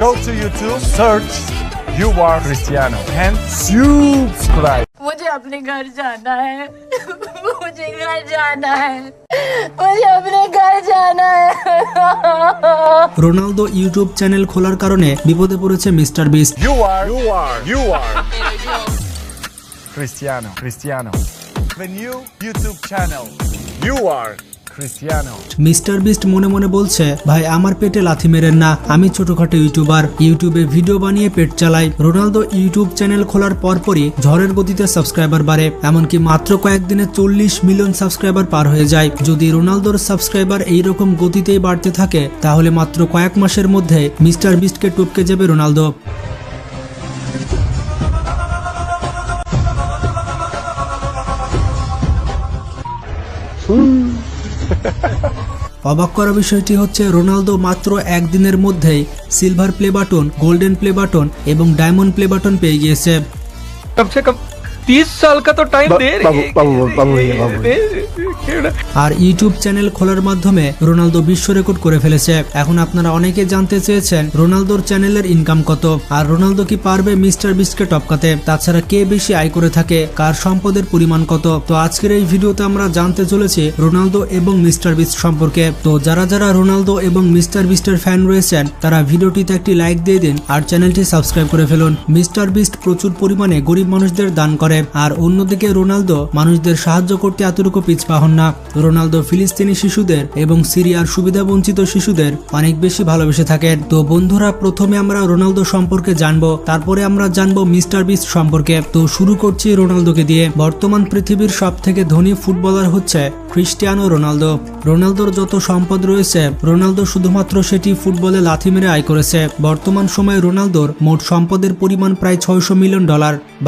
Go to YouTube, search You Are Cristiano and subscribe. मुझे अपने घर जाना है मुझे घर जाना है मुझे अपने घर जाना है রোনালদো ইউটিউব চ্যানেল খোলার কারণে বিপদে পড়েছে mister beast. You are Cristiano. The new YouTube channel. You are Cristiano. Mister beast মনে মনে বলছে, ভাই আমার পেটে লাথি মেরেন না, আমি ছোটখাটো ইউটিউবার, ইউটিউবে ভিডিও বানিয়ে পেট চালাই। রোনালদো ইউটিউব চ্যানেল খোলার পরপরই ঝড়ের গতিতে সাবস্ক্রাইবার বাড়ে, এমনকি মাত্র কয়েকদিনে 40 মিলিয়ন সাবস্ক্রাইবার পার হয়ে যায়। যদি রোনালদোর সাবস্ক্রাইবার এইরকম গতিতেই বাড়তে থাকে তাহলে মাত্র কয়েক মাসের মধ্যে মিস্টার বিস্টকে টপকে যাবে রোনালদো। অবাক করা বিষয়টি হচ্ছে রোনালদো মাত্র একদিনের মধ্যেই silver play button, golden play button এবং ডায়মন্ড প্লে বাটন পেয়ে গিয়েছে। कम से कम 30 साल का तो टाइम दे আর ইউটিউব চ্যানেল খোলার মাধ্যমে রোনালদো বিশ্ব রেকর্ড করে ফেলেছে। এখন আপনারা অনেকে জানতে চেয়েছেন রোনালদোর চ্যানেলের ইনকাম কত, আর রোনালদো কি পারবে মিস্টার বিস্টকে টপকাতে, তাছাড়া কে বেশি আয় করে থাকে, কার সম্পদের পরিমাণ কত। তো আজকের এই ভিডিওতে আমরা জানতে চলেছি রোনালদো এবং মিস্টার বিস্ট সম্পর্কে। তো যারা যারা রোনালদো এবং মিস্টার বিস্টের ফ্যান রয়েছেন তারা ভিডিওটিতে একটি লাইক দিয়ে দিন আর চ্যানেলটি সাবস্ক্রাইব করে ফেলুন। মিস্টার বিস্ট প্রচুর পরিমাণে গরিব মানুষদের দান করে, আর অন্যদিকে রোনালদো মানুষদের সাহায্য করতে এতটুকু পিছপা হন না। রোনালদো ফিলিস্তিনি শিশুদের এবং সিরিয়ার সুবিধা বঞ্চিত শিশুদের অনেক বেশি ভালোবেসে থাকেন। তো বন্ধুরা, প্রথমে আমরা রোনালদো সম্পর্কে জানবো, তারপরে আমরা জানবো মিস্টার বিস্ট সম্পর্কে। তো শুরু করছি রোনালদোকে দিয়ে। বর্তমান পৃথিবীর সব থেকে ধনী ফুটবলার হচ্ছে ক্রিস্টিয়ানো রোনালদো। রোনালদোর যত সম্পদ রয়েছে রোনালদো শুধুমাত্র সেটি ফুটবলে লাথি মেরে আয় করেছে। বর্তমান সময়ে রোনালদোর মোট সম্পদের পরিমাণ প্রায় $600 মিলিয়ন,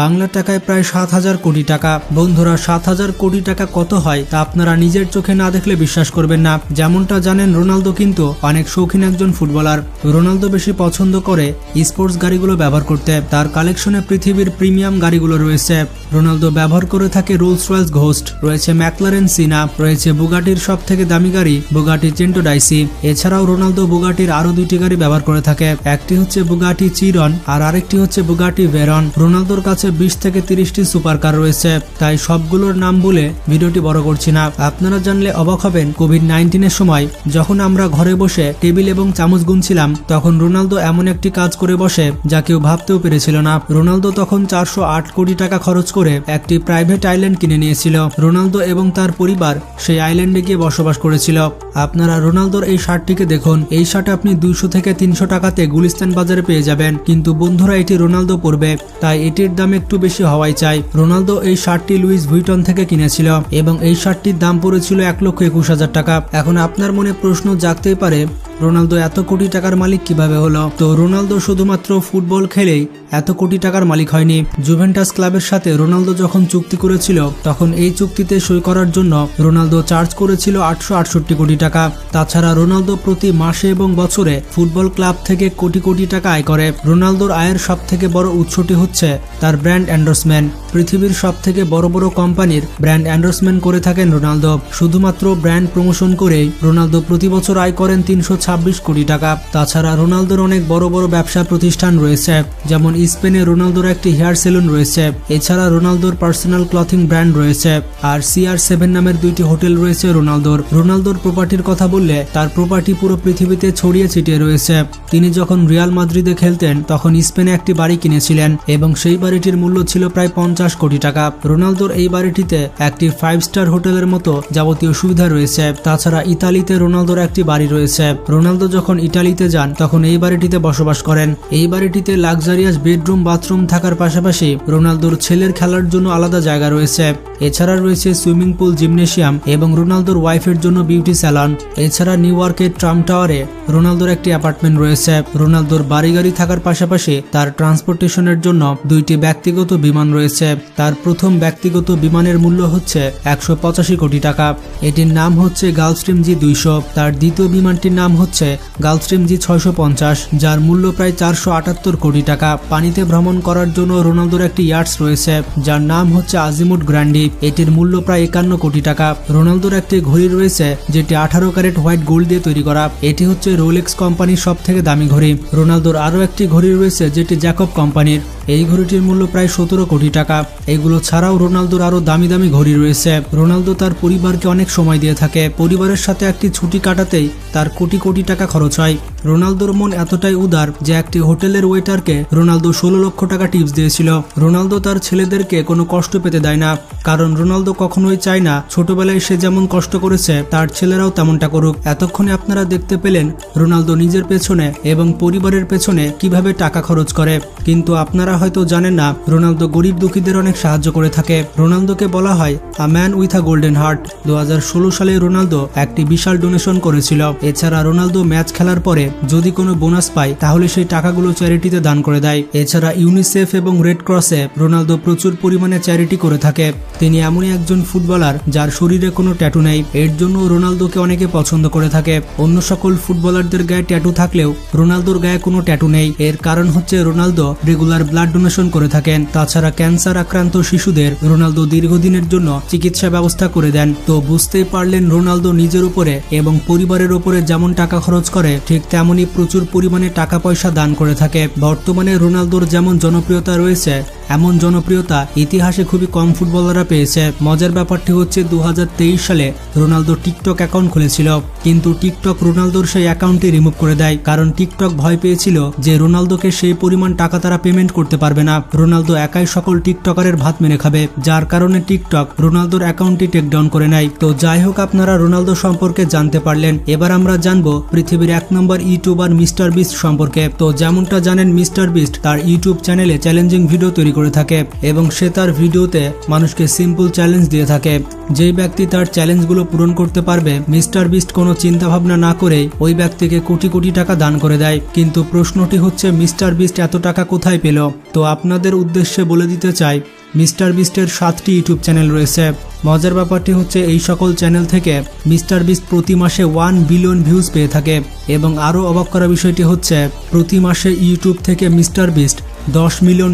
বাংলা টাকায় প্রায় 7,000 কোটি টাকা। বন্ধুরা, 7,000 কোটি টাকা কত হয় তা আপনারা নিজের চোখে না দেখলে বিশ্বাস করবেন না। যেমনটা জানেন রোনালদো কিন্তু অনেক শৌখিন একজন ফুটবলার। রোনালদো বেশি পছন্দ করে স্পোর্টস গাড়িগুলো ব্যবহার করতে। তার কালেকশনে পৃথিবীর প্রিমিয়াম গাড়িগুলো রয়েছে। রোনালদো ব্যবহার করে থাকে রোলস রয়েস ঘোস্ট, রয়েছে ম্যাকলারেন সিনা, রয়েছে বুগাটির সব থেকে দামি গাড়ি বুগাটি চেন্টো ডাইসি। এছাড়াও রোনালদো বুগাটির আরো দুইটি গাড়ি ব্যবহার করে থাকে, একটি হচ্ছে বুগাটি চিরন আর আরেকটি হচ্ছে বুগাটি ভেরন। রোনালদোর কাছে 20 থেকে 30টি সুপার কার রয়েছে, তাই সবগুলোর নাম বলে ভিডিওটি বড় করছি না। আপনারা জানলে অবাক হবেন, কোভিড-19 সময় যখন আমরা ঘরে বসে টেবিল এবং চামচ গুনছিলাম তখন রোনালদো এমন একটি কাজ করে বসে যা কেউ ভাবতেও পেরেছিল না। রোনালদো তখন 408 কোটি টাকা খরচ করে একটি প্রাইভেট আইল্যান্ড কিনে নিয়েছিল। রোনালদো এবং তার পরিবার সেই আইল্যান্ডে গিয়ে বসবাস করেছিল। আপনারা রোনালদোর এই শার্টটিকে দেখুন, এই শার্ট আপনি 200 থেকে 300 টাকাতে গুলিস্তান বাজারে পেয়ে যাবেন, কিন্তু বন্ধুরা এটি রোনালদো পরবে তাই এটির দাম একটু বেশি হওয়াই চাই। রোনালদো এই শার্টটি লুইস ভুইটন থেকে কিনেছিল এবং এই শার্টটির দাম পড়েছিল 1,21,000 টাকা। এখন আপনার মনে প্রশ্ন জাগতেই পারে, রোনালদো এত কোটি টাকার মালিক কিভাবে হলো? তো রোনালদো শুধুমাত্র ফুটবল খেলেই এত কোটি টাকার মালিক হয়নি। জুভেন্টাস ক্লাবের সাথে রোনালদো যখন চুক্তি করেছিল তখন এই চুক্তিতে সই করার জন্য রোনালদো চার্জ করেছিল 868 কোটি টাকা। তাছাড়া রোনালদো প্রতি মাসে এবং বছরে ফুটবল ক্লাব থেকে কোটি কোটি টাকা আয় করে। রোনালদোর আয়ের সব থেকে বড় উৎসটি হচ্ছে তার ব্র্যান্ড এন্ডোর্সমেন্ট। পৃথিবীর সব থেকে বড় বড় কোম্পানির ব্র্যান্ড এন্ডোর্সমেন্ট করে থাকেন রোনালদো। শুধুমাত্র ব্র্যান্ড প্রমোশন করেই রোনালদো প্রতি বছর আয় করেন 326 কোটি টাকা। তাছাড়া রোনালদোর অনেক বড় বড় ব্যবসা প্রতিষ্ঠান রয়েছে, যেমন স্পেনে রোনালদোর একটি হেয়ার সেলুন রয়েছে। এছাড়া রোনালদোর পার্সোনাল ক্লথিং ব্র্যান্ড রয়েছে, আর CR7 নামের 2টি হোটেল রয়েছে রোনালদোর। রোনালদোর প্রপার্টির কথা বললে তার প্রপার্টি পুরো পৃথিবীতে ছড়িয়ে ছিটিয়ে রয়েছে। তিনি যখন রিয়াল মাদ্রিদে খেলতেন তখন স্পেনে একটি বাড়ি কিনেছিলেন এবং সেই বাড়িটির মূল্য ছিল প্রায় 50 কোটি টাকা। রোনালদোর এই বাড়িটিতে একটি 5 স্টার হোটেলের মতো যাবতীয় সুবিধা রয়েছে। তাছাড়া ইতালিতে রোনালদোর একটি বাড়ি রয়েছে। রোনালদো যখন ইতালিতে যান তখন এই বাড়িটিতে বসবাস করেন। এই বাড়িটিতে লাক্সারিয়াস বেডরুম, বাথরুম থাকার পাশাপাশি রোনালদোর ছেলের খেলার জন্য আলাদা জায়গা রয়েছে। এছাড়া রয়েছে সুইমিং পুল, জিমনেশিয়াম এবং রোনালদোর ওয়াইফের জন্য বিউটি স্যালন। এছাড়া নিউ ইয়র্কের ট্রাম্প টাওয়ারে রোনালদোর একটি অ্যাপার্টমেন্ট রয়েছে। রোনালদোর বাড়ি গাড়ি থাকার পাশাপাশি তার ট্রান্সপোর্টেশনের জন্য 2টি ব্যক্তিগত বিমান রয়েছে। তার প্রথম ব্যক্তিগত বিমানের মূল্য হচ্ছে 185 কোটি টাকা। এটির নাম হচ্ছে গালফস্ট্রিম G200। তার দ্বিতীয় বিমানটির নাম হচ্ছে হচ্ছে গালস্ট্রিম G650, যার মূল্য প্রায় 478 কোটি টাকা। পানিতে ভ্রমণ করার জন্য রোনালদোর একটি ইয়াটস রয়েছে, যার নাম হচ্ছে আজিমুট গ্র্যান্ডি। এটির মূল্য প্রায় 51 কোটি টাকা। রোনালদোর একটি ঘড়ি রয়েছে যেটি 18 ক্যারেট হোয়াইট গোল্ড দিয়ে তৈরি করা। এটি হচ্ছে রোলেক্স কোম্পানির সব থেকে দামি ঘড়ি। রোনালদোর আরও একটি ঘড়ি রয়েছে যেটি জ্যাকব কোম্পানির। এই ঘড়িটির মূল্য প্রায় 17 কোটি টাকা। এগুলো ছাড়াও রোনালদোর আরও দামি দামি ঘড়ি রয়েছে। রোনালদো তার পরিবারকে অনেক সময় দিয়ে থাকে। পরিবারের সাথে একটি ছুটি কাটাতেই তার কোটি কোটি টাকা খরচ হয়। রোনালদোর মন এতটাই উদার যে একটি হোটেলের ওয়েটারকে রোনালদো 16 লক্ষ টাকা টিপস দিয়েছিল। রোনালদো তার ছেলেদেরকে কোনো কষ্ট পেতে দেয় না, কারণ রোনালদো কখনোই চায় না ছোটবেলায় সে যেমন কষ্ট করেছে তার ছেলেরাও তেমনটা করুক। এতক্ষণে আপনারা দেখতে পেলেন রোনালদো নিজের পেছনে এবং পরিবারের পেছনে কিভাবে টাকা খরচ করে, কিন্তু আপনারা হয়তো জানেন না রোনালদো গরিব দুঃখীদের অনেক সাহায্য করে থাকে। রোনালদোকে বলা হয় a man with a golden heart. 2016 সালে রোনালদো একটি বিশাল ডোনেশন করেছিল। এছাড়া রোনালদো ম্যাচ খেলার পরে যদি কোনো বোনাস পায় তাহলে সেই টাকাগুলো চ্যারিটিতে দান করে দেয়। এছাড়া ইউনিসেফ এবং রেড ক্রসে রোনালদো প্রচুর পরিমাণে চ্যারিটি করে থাকে। তিনি এমনই একজন ফুটবলার যার শরীরে কোনো ট্যাটু নেই। এর জন্য রোনালদোকে অনেকে পছন্দ করে থাকে। অন্য সকল ফুটবলারদের গায়ে ট্যাটু থাকলেও রোনালদোর গায়ে কোনো ট্যাটু নেই। এর কারণ হচ্ছে রোনালদো রেগুলার ব্লাড ডোনেশন করে থাকেন। তাছাড়া ক্যান্সার আক্রান্ত শিশুদের রোনালদো দীর্ঘদিনের জন্য চিকিৎসা ব্যবস্থা করে দেন। তো বুঝতেই পারলেন রোনালদো নিজের উপরে এবং পরিবারের উপরে যেমন টাকা খরচ করে ঠিক তেমনই প্রচুর পরিমাণে টাকা পয়সা দান করে থাকে। বর্তমানে রোনালদোর যেমন জনপ্রিয়তা রয়েছে এমন জনপ্রিয়তা ইতিহাসে খুবই কম ফুটবলাররা পেয়েছে। মজার ব্যাপারটি হচ্ছে 2023 সালে রোনালদো টিকটক অ্যাকাউন্ট খুলেছিল, কিন্তু টিকটক রোনালদোর সেই অ্যাকাউন্টটি রিমুভ করে দেয়, কারণ টিকটক ভয় পেয়েছিল যে রোনালদোকে সেই পরিমাণ টাকা তারা পেমেন্ট করতে পারবে না। রোনালদো একাই সকল টিকটকারের ভাত মেরে খাবে, যার কারণে টিকটক রোনালদোর অ্যাকাউন্টটি টেকডাউন করে নেয়। তো যাই হোক, আপনারা রোনালদো সম্পর্কে জানতে পারলেন। এবার আমরা জানবো পৃথিবীর 1 নম্বর ইউটিউবার মিস্টার বিস্ট সম্পর্কে। তো যেমনটা জানেন মিস্টার বিস্ট তার ইউটিউব চ্যানেলে চ্যালেঞ্জিং ভিডিও তৈরি করে থাকে এবং সে তার ভিডিওতে মানুষকে সিম্পল চ্যালেঞ্জ দিয়ে থাকে। যেই ব্যক্তি তার চ্যালেঞ্জগুলো পূরণ করতে পারবে মিস্টার বিস্ট কোনো চিন্তা ভাবনা না করে ওই ব্যক্তিকে কোটি কোটি টাকা দান করে দেয়। কিন্তু প্রশ্নটি হচ্ছে মিস্টার বিস্ট এত টাকা কোথায় পেল? তো আপনাদের উদ্দেশ্যে বলে দিতে চাই মিস্টার বিস্টের 7টি ইউটিউব চ্যানেল রয়েছে। মজার ব্যাপারটি হচ্ছে এই সকল চ্যানেল থেকে মিস্টার বিস্ট প্রতি মাসে 1 বিলিয়ন ভিউজ পেয়ে থাকে এবং আরও অবাক করা বিষয়টি হচ্ছে প্রতি মাসে ইউটিউব থেকে মিস্টার বিস্ট $10 মিলিয়ন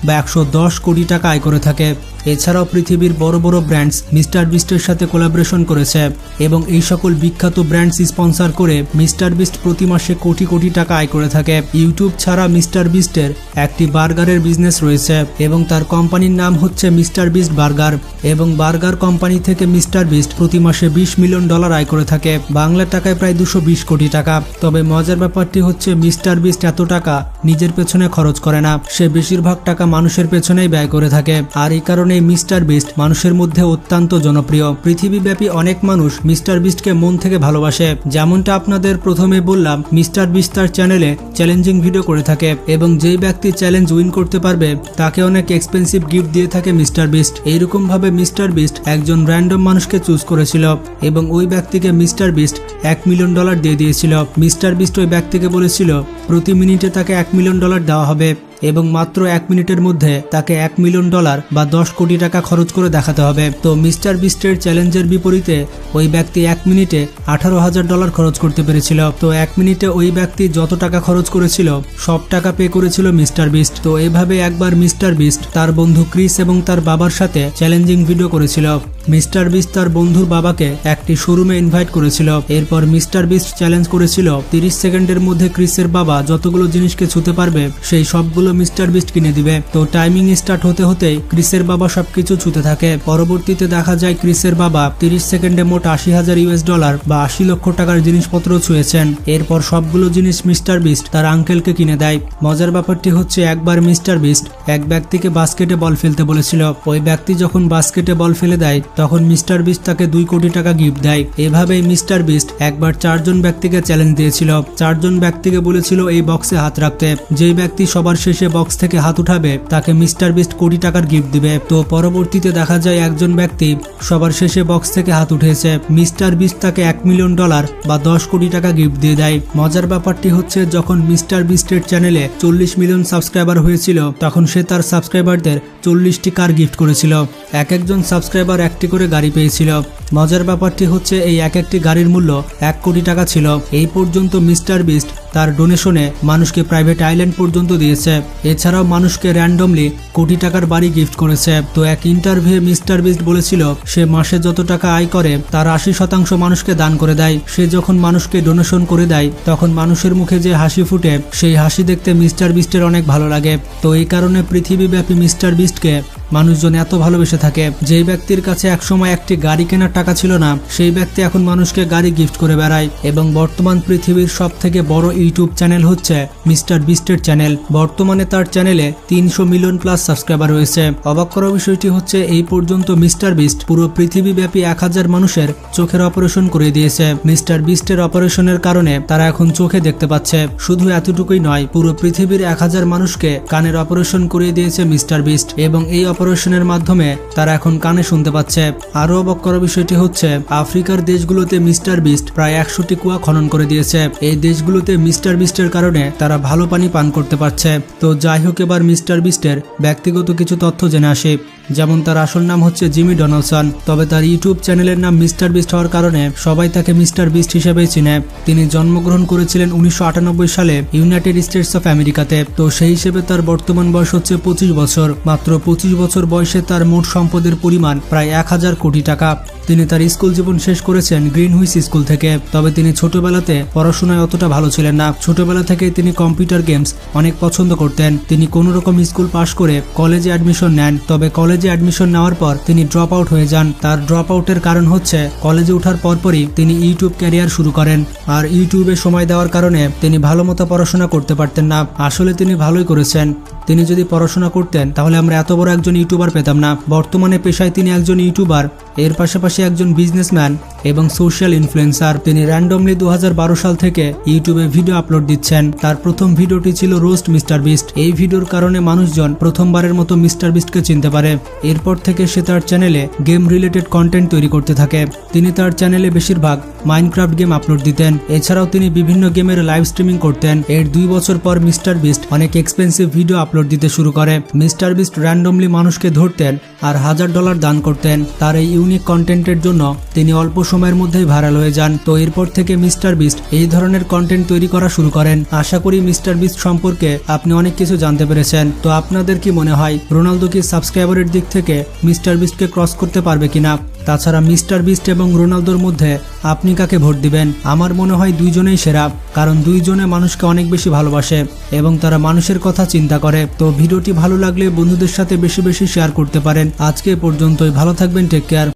বা 110 কোটি টাকা আয় করে থাকে। এছাড়াও পৃথিবীর বড় বড় ব্র্যান্ডস মিস্টার বিস্টের সাথে কোলাবোরেশন করেছে এবং এই সকল বিখ্যাত ব্র্যান্ডস স্পন্সর করে মিস্টার বিস্ট প্রতি মাসে কোটি কোটি টাকা আয় করে থাকে। ইউটিউব ছাড়া মিস্টার বিস্টের একটি বার্গারের বিজনেস রয়েছে এবং তার কোম্পানির নাম হচ্ছে মিস্টার বিস্ট বার্গার, এবং বার্গার কোম্পানি থেকে মিস্টার বিস্ট প্রতি মাসে $20 মিলিয়ন আয় করে থাকে, বাংলা টাকায় প্রায় 220 কোটি টাকা। তবে মজার ব্যাপারটি হচ্ছে মিস্টার বিস্ট এত টাকা নিজের পেছনে খরচ করে না, সে বেশিরভাগ টাকা মানুষের পেছনেই ব্যয় করে থাকে। আর এই কারণে মিস্টার বিস্ট মানুষের মধ্যে অত্যন্ত জনপ্রিয়। পৃথিবীব্যাপী অনেক মানুষ মিস্টার বিস্টকে মন থেকে ভালোবাসে। যেমনটা আপনাদের প্রথমে বললাম, মিস্টার বিস্ট তার চ্যানেলে চ্যালেঞ্জিং ভিডিও করে থাকে এবং যেই ব্যক্তি চ্যালেঞ্জ উইন করতে পারবে তাকে অনেক এক্সপেন্সিভ গিফট দিয়ে থাকে মিস্টার বিস্ট। এইরকম ভাবে মিস্টার বিস্ট একজন র্যান্ডম মানুষকে চুজ করেছিল এবং ওই ব্যক্তিকে মিস্টার বিস্ট $1 মিলিয়ন দিয়ে দিয়েছিল। মিস্টার বিস্ট ওই ব্যক্তিকে বলেছিল প্রতি মিনিটে তাকে $1 মিলিয়ন দেওয়া হবে এবং মাত্র 1 মিনিটের মধ্যে তাকে $1 মিলিয়ন বা 10 কোটি টাকা খরচ করে দেখাতে হবে। তো মিস্টার বিস্টের চ্যালেঞ্জের বিপরীতে ওই ব্যক্তি 1 মিনিটে $18,000 খরচ করতে পেরেছিল। তো 1 মিনিটে ওই ব্যক্তি যত টাকা খরচ করেছিল সব টাকা পে করেছিল মিস্টার বিস্ট। তো এভাবে একবার মিস্টার বিস্ট তার বন্ধু ক্রিস এবং তার বাবার সাথে চ্যালেঞ্জিং ভিডিও করেছিল। মিস্টার বিস্ট তার বন্ধুর বাবাকে একটি শোরুমে ইনভাইট করেছিল। এরপর মিস্টার বিস্ট চ্যালেঞ্জ করেছিল 30 সেকেন্ডের মধ্যে ক্রিসের বাবা যতগুলো জিনিসকে ছুঁতে পারবে সেই সবগুলো মিস্টার বিস্ট কিনে দিবে। তো টাইমিং স্টার্ট হতে হতেই ক্রিসের বাবা সবকিছু ছুঁতে থাকে। পরবর্তীতে দেখা যায় ক্রিসের বাবা 30 সেকেন্ডে মোট $80,000 বা 80 লক্ষ টাকার জিনিসপত্র ছুঁয়েছেন। এরপর সবগুলো জিনিস মিস্টার বিস্ট তার আঙ্কেলকে কিনে দেয়। মজার ব্যাপারটি হচ্ছে একবার মিস্টার বিস্ট এক ব্যক্তিকে বাস্কেটে বল ফেলতে বলেছিল। ওই ব্যক্তি যখন বাস্কেটে বল ফেলে দেয় তখন মিস্টার বিস্ট তাকে 2 কোটি টাকা গিফট দেয়। এভাবেই মিস্টার বিস্ট একবার 4 জন ব্যক্তিকে চ্যালেঞ্জ দিয়েছিল। 4 জন ব্যক্তিকে বলেছিল এই বক্সে হাত রাখতে। যেই ব্যক্তি সবার শেষে শেষে বক্স থেকে হাত উঠাবে তাকে মিস্টার বিস্ট কোটি টাকার গিফট দিবে। তো পরবর্তীতে দেখা যায় একজন ব্যক্তি সবার শেষে বক্স থেকে হাত উঠেছে, মিস্টার বিস্ট তাকে $1 মিলিয়ন বা 10 কোটি টাকা গিফট দিয়ে দেয়। মজার ব্যাপারটি হচ্ছে যখন মিস্টার বিস্টের চ্যানেলে 40 মিলিয়ন সাবস্ক্রাইবার হয়েছিল তখন সে তার সাবস্ক্রাইবারদের 40টি কার গিফট করেছিল। একজন সাবস্ক্রাইবার একটি করে গাড়ি পেয়েছিল। মজার ব্যাপারটি হচ্ছে এই একটি গাড়ির মূল্য 1 কোটি টাকা ছিল। এই পর্যন্ত মিস্টার বিস্ট তার ডোনেশনে মানুষকে প্রাইভেট আইল্যান্ড পর্যন্ত দিয়েছে। এছাড়াও মানুষকে র্যান্ডমলি কোটি টাকার বাড়ি গিফট করেছে। তো এক ইন্টারভিউ মিস্টার বিস্ট বলেছিল সে মাসে যত টাকা আয় করে তার 80% মানুষকে দান করে দেয়। সে যখন মানুষকে ডোনেশন করে দেয় তখন মানুষের মুখে যে হাসি ফুটে সেই হাসি দেখতে মিস্টার বিস্টের অনেক ভালো লাগে। তো এই কারণে পৃথিবীব্যাপী মিস্টার বিস্টকে মানুষজন এত ভালোবেসে থাকে। যেই ব্যক্তির কাছে একসময় একটি গাড়ি কেনার টাকা ছিল না সেই ব্যক্তি এখন মানুষকে গাড়ি গিফট করে বেড়ায়। এবং বর্তমান পৃথিবীর সব থেকে বড় ইউটিউব চ্যানেল হচ্ছে মিস্টার বিস্টের চ্যানেল। বর্তমানে তার চ্যানেলে 300 মিলিয়ন প্লাস সাবস্ক্রাইবার রয়েছে। অবাক করা বিষয়টি হচ্ছে এই পর্যন্ত মিস্টার বিস্ট পুরো পৃথিবীব্যাপী 1000 মানুষের চোখের অপারেশন করে দিয়েছে। মিস্টার বিস্টের অপারেশনের কারণে তারা এখন চোখে দেখতে পাচ্ছে। শুধু এতটুকুই নয়, পুরো পৃথিবীর 1000 মানুষকে কানের অপারেশন করে দিয়েছে মিস্টার বিস্ট এবং এই অপারেশনের মাধ্যমে তারা এখন কানে শুনতে পাচ্ছে। আরো অবাক করা বিষয়টি হচ্ছে আফ্রিকার দেশগুলোতে মিস্টার বিস্ট প্রায় 100টি কুয়া খনন করে দিয়েছে। এই দেশগুলোতে মিস্টার বিস্টের কারণে তারা ভালো পানি পান করতে পারছে। তো যাই হোক, এবার মিস্টার বিস্টের ব্যক্তিগত কিছু তথ্য জেনে আসি। যেমন তার আসল নাম হচ্ছে জিমি ডোনালসন, তবে তার ইউটিউব চ্যানেলের নাম মিস্টার বিস্ট হওয়ার কারণে সবাই তাকে মিস্টার বিস্ট হিসেবেই চিনে। তিনি জন্মগ্রহণ করেছিলেন 1998 সালে ইউনাইটেড স্টেটস অফ আমেরিকাতে। তো সেই হিসেবে তার বর্তমান বয়স হচ্ছে 25 বছর। মাত্র 25 বছর বয়সে তার মোট সম্পদের পরিমাণ প্রায় 1000 কোটি টাকা। তিনি তার স্কুল জীবন শেষ করেছেন গ্রিনহুইচ স্কুল থেকে। তবে তিনি ছোটবেলাতে পড়াশোনায় অতটা ভালো ছিলেন না। ছোটবেলা থেকে তিনি কম্পিউটার গেমস অনেক পছন্দ করতেন। তিনি কোনো রকম স্কুল পাশ করে কলেজে অ্যাডমিশন নেন। তবে কলেজে অ্যাডমিশন নেওয়ার পর তিনি ড্রপ আউট হয়ে যান। তার ড্রপ আউটের কারণ হচ্ছে কলেজে ওঠার পরপরই তিনি ইউটিউব ক্যারিয়ার শুরু করেন। আর ইউটিউবে সময় দেওয়ার কারণে তিনি ভালো মতো পড়াশোনা করতে পারতেন না। আসলে তিনি ভালোই করেছেন। তিনি যদি পড়াশোনা করতেন তাহলে আমরা এত বড় একজন ইউটিউবার পেতাম না। বর্তমানে পেশায় তিনি একজন ইউটিউবার, এর পাশাপাশি একজন বিজনেসম্যান এবং সোশ্যাল ইনফ্লুয়েন্সার। তিনি র্যান্ডমলি 2012 সাল থেকে ইউটিউবে ভিডিও আপলোড দিচ্ছেন। তার প্রথম ভিডিওটি ছিল রোস্ট মিস্টার বিস্ট। এই ভিডিওর কারণে মানুষজন প্রথমবারের মতো মিস্টার বিস্টকে চিনতে পারে। এরপর থেকে সে তার চ্যানেলে গেম রিলেটেড কন্টেন্ট তৈরি করতে থাকে। তিনি তার চ্যানেলে বেশিরভাগ মাইনক্রাফট গেম আপলোড দিতেন। এছাড়াও তিনি বিভিন্ন গেমের লাইভ স্ট্রিমিং করতেন। এর 2 বছর পর মিস্টার বিস্ট অনেক এক্সপেন্সিভ ভিডিও আপলোড দিতে শুরু করে। মিস্টার বিস্ট র্যান্ডমলি মানুষকে ধরতেন আর $1000 দান করতেন। তার এই ইউনিক কন্টেন্টের জন্য তিনি অল্প সময়ের মধ্যেই ভাইরাল হয়ে যান। তো এরপর থেকে মিস্টার বিস্ট এই ধরনের কন্টেন্ট তৈরি করা শুরু করেন। আশা করি মিস্টার বিস্ট সম্পর্কে আপনি অনেক কিছু জানতে পেরেছেন। তো আপনাদের কি মনে হয় রোনালদো কি সাবস্ক্রাইবারের দিক থেকে মিস্টার বিস্টকে ক্রস করতে পারবে কিনা? তাছাড়া মিস্টার বিস্ট এবং রোনালদোর মধ্যে আপনি কাকে ভোট দিবেন? আমার মনে হয় দুইজনেই সেরা, কারণ দুইজনে মানুষকে অনেক বেশি ভালোবাসে এবং তারা মানুষের কথা চিন্তা করে। তো ভিডিওটি ভালো লাগলে বন্ধুদের সাথে বেশি বেশি শেয়ার করতে পারেন। আজকে এ পর্যন্তই। ভালো থাকবেন, টেক কেয়ার।